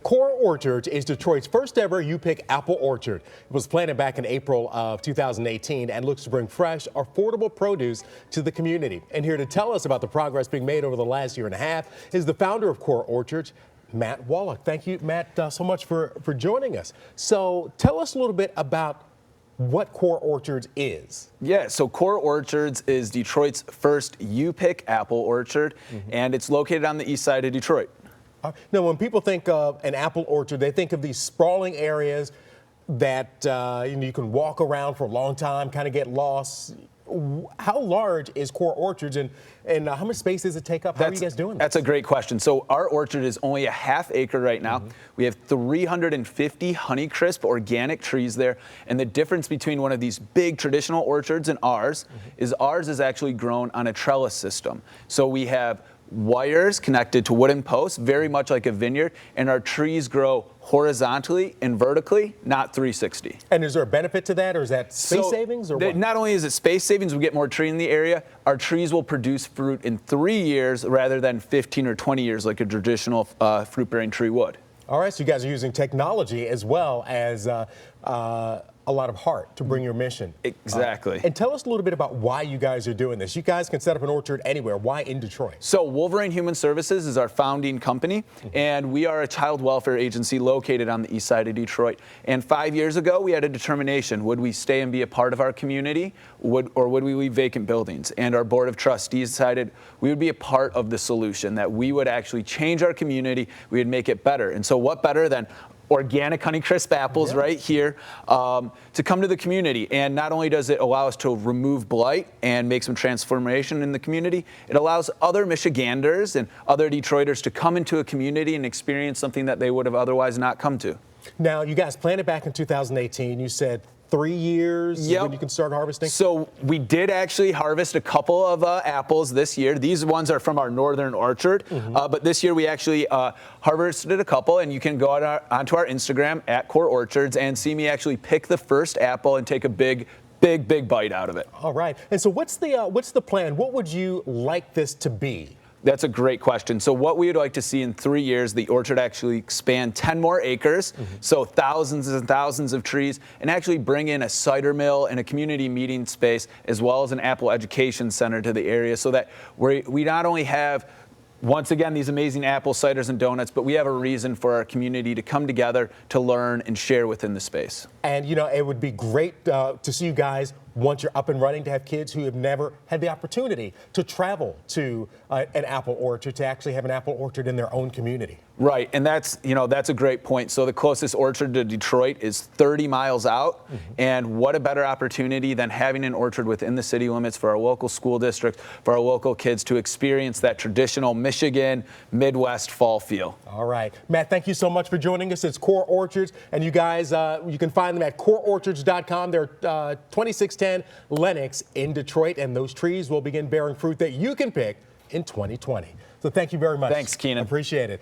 Core Orchards is Detroit's first ever You Pick apple orchard. It was planted back in April of 2018 and looks to bring fresh, affordable produce to the community. And here to tell us about the progress being made over the last year and a half is the founder of Core Orchards, Matt Wallach. Thank you, Matt, so much for joining us. So tell us a little bit about what Core Orchards is. Yeah, so Core Orchards is Detroit's first You Pick apple orchard, and it's located on the east side of Detroit. Now, when people think of an apple orchard, they think of these sprawling areas that you can walk around for a long time, kind of get lost. How large is Core Orchards, and how much space does it take up? How are you guys doing this? That's a great question. So our orchard is only a half acre right now. We have 350 Honeycrisp organic trees there, and the difference between one of these big traditional orchards and ours is actually grown on a trellis system. So we have wires connected to wooden posts, very much like a vineyard, and our trees grow horizontally and vertically, not 360. And is there a benefit to that, or is that space savings, or what? Not only is it space savings, we get more tree in the area, our trees will produce fruit in 3 years rather than 15 or 20 years like a traditional fruit-bearing tree would. All right, so you guys are using technology as well as a lot of heart to bring your mission. Exactly. And tell us a little bit about why you guys are doing this. You guys can set up an orchard anywhere. Why in Detroit? So Wolverine Human Services is our founding company, and we are a child welfare agency located on the east side of Detroit. And 5 years ago, we had a determination. Would we stay and be a part of our community, or would we leave vacant buildings? And our board of trustees decided we would be a part of the solution, that we would actually change our community, we would make it better. And so what better than organic Honeycrisp apples right here to come to the community. And not only does it allow us to remove blight and make some transformation in the community, it allows other Michiganders and other Detroiters to come into a community and experience something that they would have otherwise not come to. Now, you guys planted back in 2018. You said 3 years when you can start harvesting? So we did actually harvest a couple of apples this year. These ones are from our northern orchard, but this year we actually harvested a couple, and you can go onto our Instagram at Core Orchards and see me actually pick the first apple and take a big bite out of it. All right. And so what's the plan? What would you like this to be? That's a great question. So what we would like to see in 3 years, the orchard actually expand 10 more acres, so thousands and thousands of trees, and actually bring in a cider mill and a community meeting space, as well as an apple education center to the area, so that we not only have, once again, these amazing apple ciders and donuts, but we have a reason for our community to come together to learn and share within the space. And, you know, it would be great to see you guys, once you're up and running, to have kids who have never had the opportunity to travel to an apple orchard, to actually have an apple orchard in their own community. Right, and that's a great point. So the closest orchard to Detroit is 30 miles out, and what a better opportunity than having an orchard within the city limits for our local school district, for our local kids to experience that traditional Michigan Midwest fall feel. All right, Matt, thank you so much for joining us. It's Core Orchards, and you guys, you can find them at coreorchards.com. They're 2610 Lenox in Detroit, and those trees will begin bearing fruit that you can pick in 2020. So thank you very much. Thanks, Keenan. Appreciate it.